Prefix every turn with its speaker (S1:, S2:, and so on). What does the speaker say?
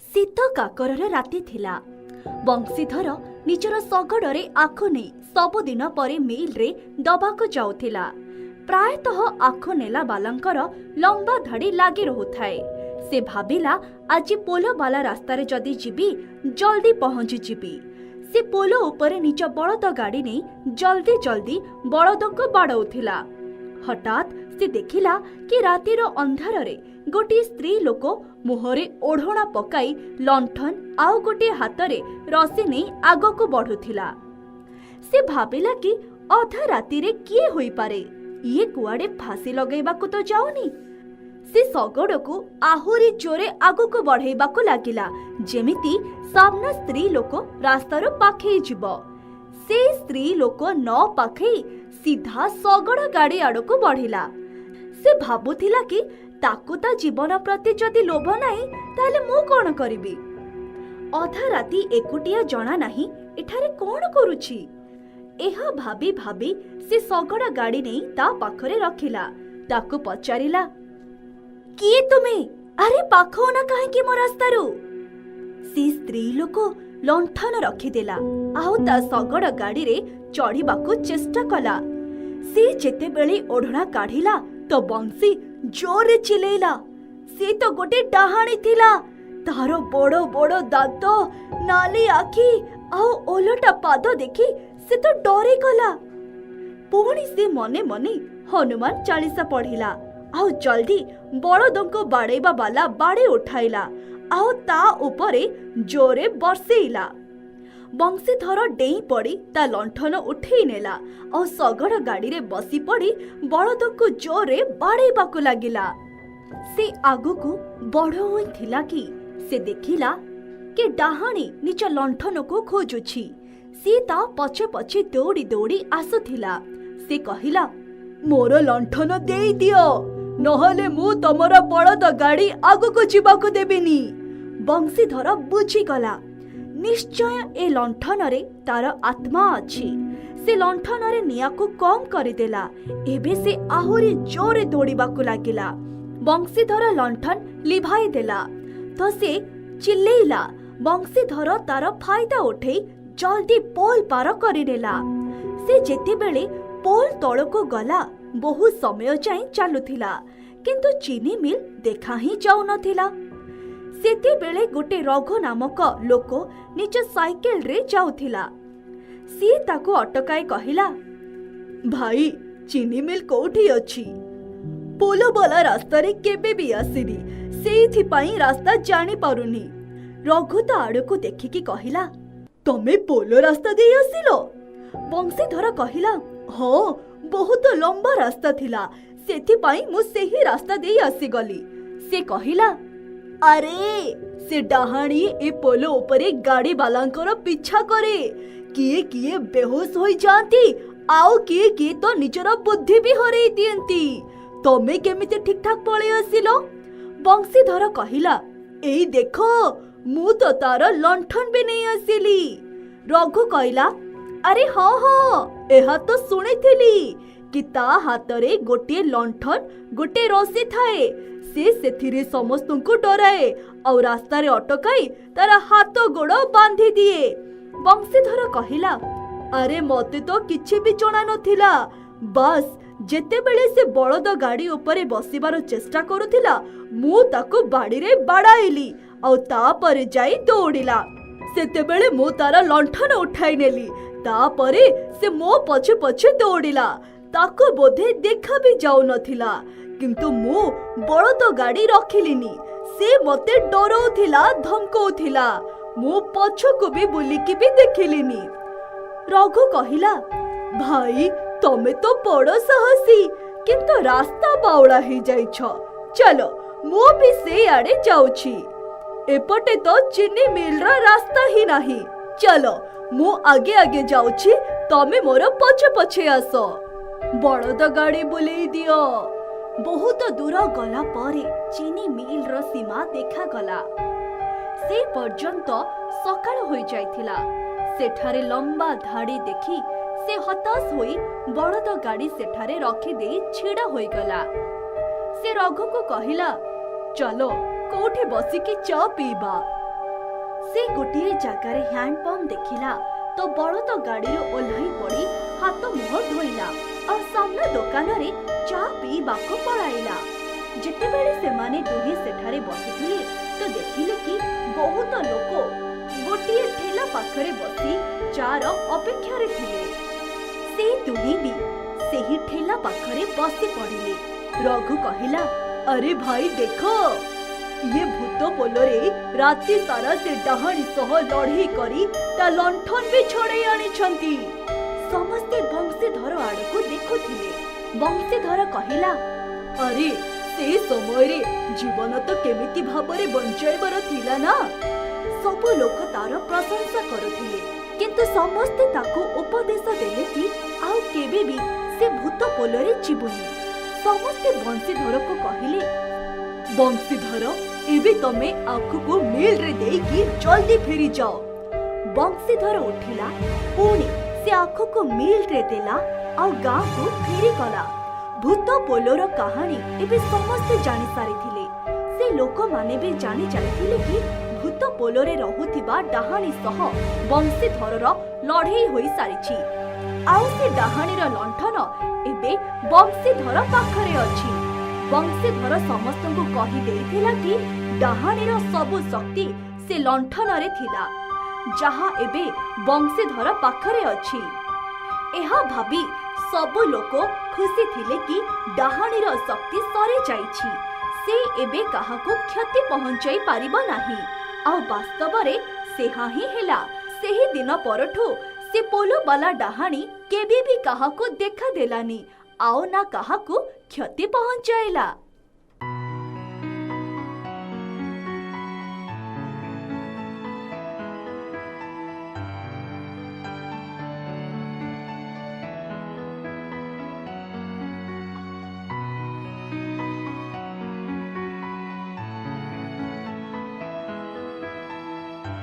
S1: शीत काकरर राति थिला। बंशीधर निजर शगड़े आखु नहीं सबुदिन परे मिल रे दबाको जाउथिला। प्रायतः आखु नेला बालांकर लंबा धाड़ी लागी रहुथाए। से भाबिला आज पोलो बाला रास्तार जदि जीवी जल्दी पहुंची जीवी। से पोलो उपरे निज बलद गाड़ी नहीं जल्दी जल्दी बलदों को बाड़ौथिला। हठात से देखिला कि रातिर अंधार रे गोटे स्त्री लोक मुहरे ओढ़णा पकाई लंठन आउ गोटे हातरे रसी नहीं आग को बढ़ुथिला। से भाबिला कि अधा राति रे किए होई पारे, ये कुआडे फांसी लगेबा को तो जाउनी। से शगड़ को आहुरी जोरे आग को बढ़ेबा को लागिला जेमिति सामना स्त्री लोक रास्तार पाखे जीव। से स्त्री लोक न पाखे सीधा शगड़ गाड़ी आड़ को बढ़िला। से भाबुथिला कि ताकू ता जीवन प्रति जदि लोभ नाही ताले मु कोन करिबी। अधा राति एकुटिया जना नाही एठारे कोन करूछि। एहा भाबी भाबी से शगड़ गाड़ी नहीं ता पाखरे रखिला। ताकू पचारिला, किए तुमे? अरे पाखो ना काहे कि मो रास्तारू। सी स्त्री लोक लंठन रखिदेला आउ ता शगड़ गाड़ी रे चढ़ीबाकू चेष्टा कला। से जेते बेले ओढ़ना काढ़िला तो बंशी जोरे चिलेला। से तो गोटे डाहाणी थिला। तारो बड़ बड़ दांत, नाली आखी आउ ओलटा पाद देखी से तो डरे गला। पुणी से मने मने हनुमान चालीसा पढ़िला आउ जल्दी बलदों को बाड़ेबा वाला बाड़े उठाइला आउ ता उपरे जोरे बरसेइला। बंशीधर डेई पड़ी ता लंठन उठेई नेला और शगड़ गाड़ी रे बसी पड़ी बलदों को जोरे बाड़ेबाकू लागिला। से आगु को बढ़ो होई थिला कि से देखिला कि डाहाणी निज लंठन को खोजुछि। से ता पछे पछे दौड़ी दौड़ी आसुथिला। से कहिला, मोर लंठन देई दियो नहले मु तमरा बलद गाड़ी आगु को जीवाको देबिनी। बंशीधर बुझी गला निश्चय ए लंठन रे तार आत्मा अछि। से लंठन रे निया को कम करिदेला। एबे से आहुरी जोरे दौड़ीबाकू लागिला। बंशीधर लंठन लिभाई देला तो से चिल्लेइला। बंशीधर तार फायदा उठे जल्दी पोल पार करिनेला। से जेते बेले पोल तळको गला बहु समय जाई चालुथिला किंतु चीनी मिल देखा ही जाउ नथिला। सेते बेले गोटे रघु नामक लोक निज साइकेल रे जाउथिला। सी ताको अटकाए कहिला, भाई चीनी मिल कोठी अछि? पोलो वाला रास्ता रे केबे भी आसीनी, सेथि पई रास्ता जानि पारुनी। रघु ता आड़को देखिकी कहिला, तमे पोलो रास्ता दे आसिलो? बंशीधर कहिला, हाँ बहुत लंबा रास्ता थिला सेथि पई मु सेही रास्ता दे आसी गली। से कहिला, अरे से डाहाणी ए पोलो उपरे गाड़ी बालांकर पीछा करे। किए किए बेहोश होई जाती आउ किए किए तो निजर बुद्धि भी हरई दियंती। तमे केमिते ठीक ठाक पळे आसिलो? बंशीधर कहिला, एई देखो मु तो तार लंठन भी नहीं आसिली। रघु कहिला, अरे हाँ हाँ एहा तो सुनिथिली कि ता हातरे गोटे लंठन गोटे रसी थाए। से सेथिरे समस्तों को डराए और रास्ता रे अटकाई तारा हाथ गोड़ बांधी दिए। बंशीधर कहिला, अरे मते तो किछि भी जणा नथिला। बस जेते बेले से बलद गाड़ी उपरे बसिबार चेष्टा करुथिला मु ताको बाड़ी रे बाड़ाइली और ता परे जाई दौड़िला। सेते बेले मु तारा लंठन उठाई नेली। ता परे से मो पछे पछे दौड़िला। ताको बोधे देखा भी जाउ नथिला किंतु मु बलद गाड़ी रखिलिनी। से मते डरौथिला धमकौथिला। मु पछको भी बुलिकी भी देखिलिनी। रघु कहिला, भाई तमे तो बड़ साहसी किंतु रास्ता बाउला ही जाइछ। चलो मु भी से आड़े जाउछि। एपटे तो चीनी मिल रा रास्ता ही नाही। चलो मु आगे आगे जाउछि तमे मोर पछे पछे आसो। बलद गाड़ी बुलेई दियो। बहुत दूर गला परे चीनी मिल रो सीमा देखा गला। से पर्यंत सकाळ होई जाइथिला। सेठारे लंबा धाड़ी देखी से हताश होई बड़द गाड़ी सेठारे रखिदेई छिड़ा होईगला। से रघु को कहिला, चलो कोठे बसिकी चा पीबा। से गोटिए जगार हैंडपंप देखिला तो बड़द गाड़ी ओह्लाई पड़ी हाथ मुह धोइला और सामना दुकान रे चा पीबाको पड़ाइला। जेतेबेले सेमाने दुहे सेठारे बसिथिले तो देखिले कि बहुत लोक गोटिए ठेला पाखरे बसी चार अपेक्षा रे थिले। से दुहे भी सेही ठेला पाखरे बसी पड़िले। रघु कहिला, अरे भाई देखो, ये भूत पोलरे राति सारा से डाहाणी सह लड़ाई करी ता लंठन भी छोड़े आनी छंती। समस्ते बंशीधर आड़को देखुथिले। बंशीधर कहिला, अरे से समय रे जीवन तो केमिति भाबरे बंचाइबार थिला ना। सब लोक तार प्रशंसा करुथिले, किंतु समस्ते ताको उपदेश देले कि आउ केबे भी से भूत पोलरे जीवनी। समस्ते बंशीधर को कहिले, बंशीधर एबे तमे आखुको मिल रे देकी जल्दी फेरी जाओ। बंशीधर उठिला, पुणी से आखुको मिल रे देला आ गाँ को फेरी गला। भूत पोलोर कहानी एबे समस्ते जानि सारिथिले। से लोक माने भी जानि जानिथिले कि भूत पोलोरे रहुथिबा डाहाणी सह बंशीधरर लड़ाई होई सारिछि। आउ से डाहाणीर लंठन एबे बंशीधर पाखरे अछि। बंशीधर समस्तଙ୍କୁ कहि देइथिला कि डाहाणीर सबु शक्ति से लंठन रे थिला, जहा एबे बंशीधर पाखरे अछि। एहा भाबी सब लोक खुशी थिले कि डाहाणीर शक्ति सरे जाइछि। से एबे काहाको क्षति पहुंचाई पारिबो नाही। आ वास्तव रे सेहा ही हेला। सेही दिन परठू से पोलो वाला डाहाणी केबे भी काहाको देखा देलानी, आओ ना काहाको क्षति पहुंचाइला।